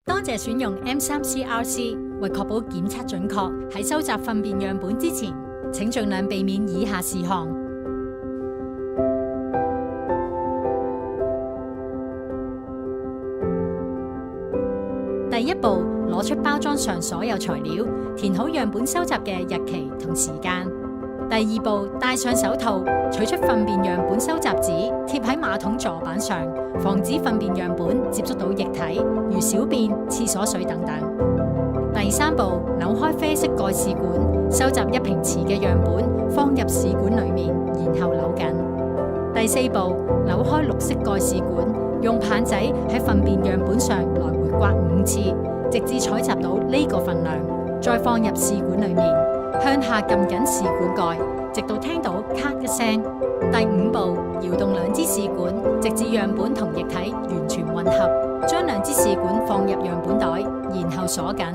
多謝選用 M3CRC， 為確保檢測準確，喺收集糞便樣本之前，請盡量避免以下事項。第一步，攞出包裝上所有材料，填好樣本收集嘅日期同時間。第二步，戴上手套，取出糞便樣本收集紙，貼喺馬桶座板上，防止糞便樣本接觸到液體，如小便、廁所水等等。第三步，扭開啡色蓋試管，收集1瓶瓷嘅樣本，放入試管裡面，然後扭緊。第四步，扭開綠色蓋試管，用棒仔喺糞便樣本上來回刮5次，直至採集到呢個份量，再放入試管裡面，向下撳緊試管蓋，直到聽到咔一聲。第五步，搖動2支試管，直至樣本同液體完全混合，將2支試管放入樣本袋，然後鎖緊。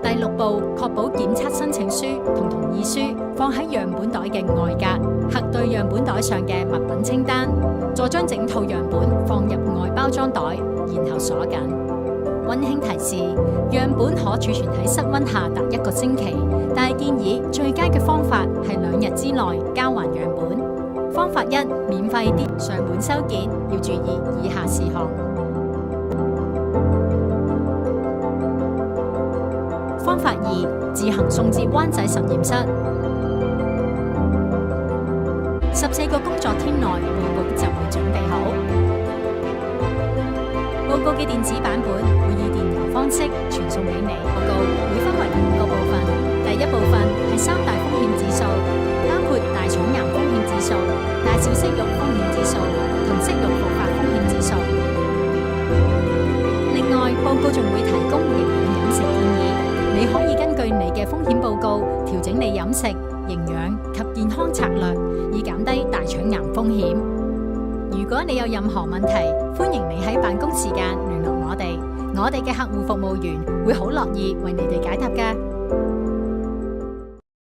第6步，確保檢測申請書同同意書放喺樣本袋嘅外格，核對樣本袋上嘅物品清單，再將整套樣本放入外包裝袋，然後鎖緊。溫馨提示：樣本可儲存喺室溫下達1個星期，但係建議最佳嘅方法係2日之內交還樣本。方法1：免費啲上門收件，要注意以下事項。方法2：自行送至灣仔實驗室。14個工作天內報告就會準備好。報告嘅電子版本會以電郵方式傳送俾你。報告會分為5個部分。第一部分係3大風險指數，包括大腸癌風險指數、大小息肉風險指數同息肉復發風險指數。另外，報告仲會提供營養飲食建議，你可以根據你嘅風險報告調整你飲食、營養及健康策略，以減低大腸癌風險。如果你有任何問題，歡迎你喺辦公時間聯絡我哋嘅客戶服務員會好樂意為你哋解答㗎。